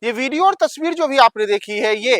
ये वीडियो और तस्वीर जो भी आपने देखी है ये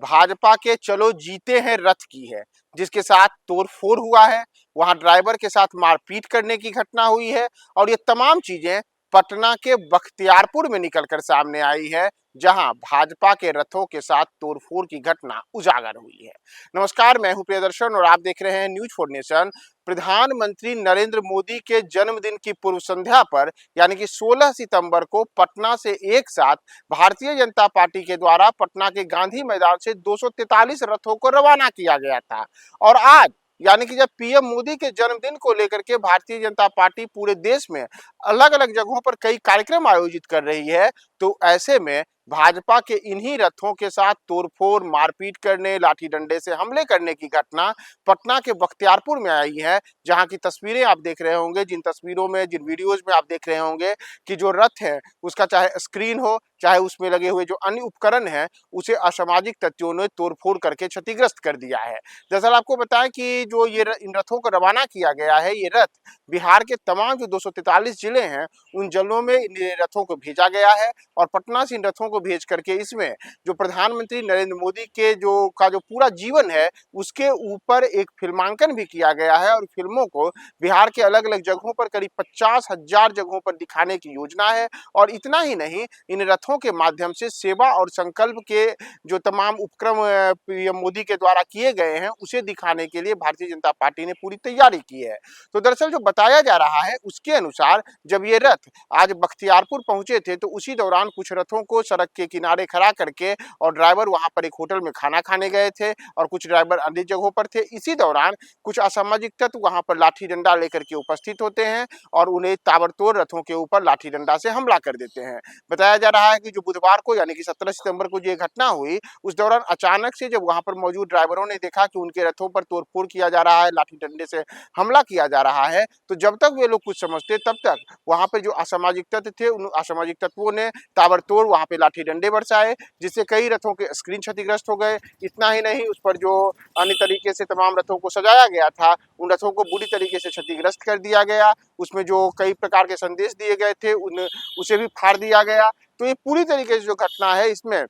भाजपा के चलो जीते हैं रथ की है, जिसके साथ तोड़फोड़ हुआ है। वहां ड्राइवर के साथ मारपीट करने की घटना हुई है और ये तमाम चीजें पटना के बख्तियारपुर में निकलकर सामने आई है, जहां भाजपा के रथों के साथ तोड़फोड़ की घटना उजागर हुई है। नमस्कार, मैं हूं प्रियदर्शन और आप देख रहे हैं न्यूज फॉर नेशन। प्रधानमंत्री नरेंद्र मोदी के जन्मदिन की पूर्व संध्या पर यानी कि 16 सितंबर को पटना से एक साथ भारतीय जनता पार्टी के द्वारा पटना के गांधी मैदान से 243 रथों को रवाना किया गया था। और आज यानी कि जब पीएम मोदी के जन्मदिन को लेकर के भारतीय जनता पार्टी पूरे देश में अलग अलग जगहों पर कई कार्यक्रम आयोजित कर रही है, तो ऐसे में भाजपा के इन्हीं रथों के साथ तोड़फोड़, मारपीट करने, लाठी डंडे से हमले करने की घटना पटना के बख्तियारपुर में आई है। जहां की तस्वीरें आप देख रहे होंगे, जिन तस्वीरों में, जिन वीडियोज में आप देख रहे होंगे कि जो रथ है उसका चाहे स्क्रीन हो, चाहे उसमें लगे हुए जो अन्य उपकरण हैं, उसे असामाजिक तत्वों ने तोड़फोड़ करके क्षतिग्रस्त कर दिया है। दरअसल आपको बताएं कि जो इन रथों को रवाना किया गया है, ये रथ बिहार के तमाम जो 243 जिले हैं उन जिलों में इन रथों को भेजा गया है और पटना से इन रथों को भेज करके इसमें जो प्रधानमंत्री नरेंद्र मोदी के जो पूरा जीवन है उसके ऊपर एक फिल्मांकन भी किया गया है और फिल्मों को बिहार के अलग अलग जगहों पर करीब 50,000 जगहों पर दिखाने की योजना है। और इतना ही नहीं, इन रथों के माध्यम से सेवा और संकल्प के जो तमाम उपक्रम पीएम मोदी के द्वारा किए गए हैं उसे दिखाने के लिए भारतीय जनता पार्टी ने पूरी तैयारी की है। तो दरअसल जो बताया जा रहा है उसके अनुसार जब ये रथ आज बख्तियारपुर पहुंचे थे तो उसी दौरान कुछ रथों को सड़क के किनारे खड़ा करके और ड्राइवर वहां पर एक होटल में खाना खाने गए थे और कुछ ड्राइवर अन्य जगहों पर थे। इसी दौरान कुछ असामाजिक तत्व वहां पर लाठी डंडा लेकर के उपस्थित होते हैं और उन्हें ताबड़तोड़ रथों के ऊपर लाठी डंडा से हमला कर देते हैं। बताया जा रहा है कि जो बुधवार को यानी कि 17 सितंबर को ये घटना हुई, उस दौरान अचानक से जब वहां पर मौजूद ड्राइवरों ने देखा कि उनके रथों पर तोड़फोड़ किया जा रहा है, लाठी डंडे से हमला किया जा रहा है, तो जब तक वे लोग कुछ समझते तब तक वहां पर जो असामाजिक तत्व थे उन असामाजिक तत्वों ने ताबड़तोड़ वहां पे लाठी डंडे बरसाए, जिससे कई रथों के स्क्रीन क्षतिग्रस्त हो गए। इतना ही नहीं, उस पर जो अन्य तरीके से तमाम रथों को सजाया गया था उन रथों को बुरी तरीके से क्षतिग्रस्त कर दिया गया। उसमें जो कई प्रकार के संदेश दिए गए थे उसे भी फाड़ दिया गया। तो ये पूरी तरीके से जो घटना है इसमें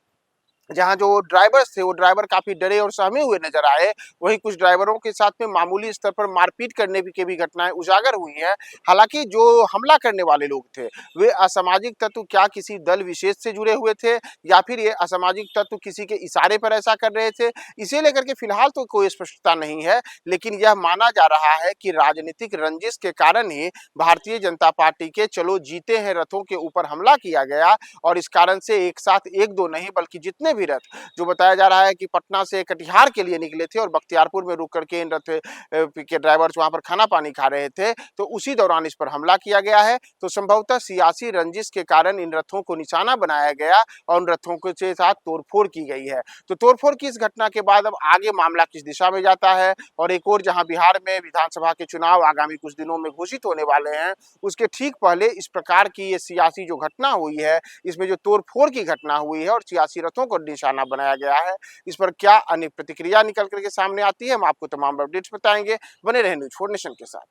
जहां जो ड्राइवर्स थे वो ड्राइवर काफी डरे और सहमे हुए नजर आए, वहीं कुछ ड्राइवरों के साथ में मामूली स्तर पर मारपीट करने की भी घटनाएं उजागर हुई हैं। हालांकि जो हमला करने वाले लोग थे वे असामाजिक तत्व क्या किसी दल विशेष से जुड़े हुए थे या फिर ये असामाजिक तत्व किसी के इशारे पर ऐसा कर रहे थे, इसे लेकर के फिलहाल तो कोई स्पष्टता नहीं है। लेकिन यह माना जा रहा है कि राजनीतिक रंजिश के कारण ही भारतीय जनता पार्टी के चलो जीते हैं रथों के ऊपर हमला किया गया और इस कारण से एक साथ एक दो नहीं बल्कि जितने रथ जो बताया जा रहा है कि पटना से कटिहार के लिए निकले थे और बख्तियारपुर में रुक करके इन रथ के ड्राइवर्स वहां पर खाना पानी खा रहे थे, तो उसी दौरान इस पर हमला किया गया है। तो संभवतः सियासी रंजिश के कारण इन रथों को निशाना बनाया गया और उन रथों के साथ तोड़फोड़ की गई है। तो तोड़फोड़ की इस घटना के बाद अब आगे मामला किस दिशा में जाता है और एक और जहां बिहार में विधानसभा के चुनाव आगामी कुछ दिनों में घोषित होने वाले हैं, उसके ठीक पहले इस प्रकार की ये सियासी जो घटना हुई है, इसमें जो तोड़फोड़ की घटना हुई है और सियासी रथों को निशाना बनाया गया है, इस पर क्या अन्य प्रतिक्रिया निकल करके सामने आती है, हम आपको तमाम अपडेट्स बताएंगे। बने रहे न्यूज फॉर नेशन के साथ।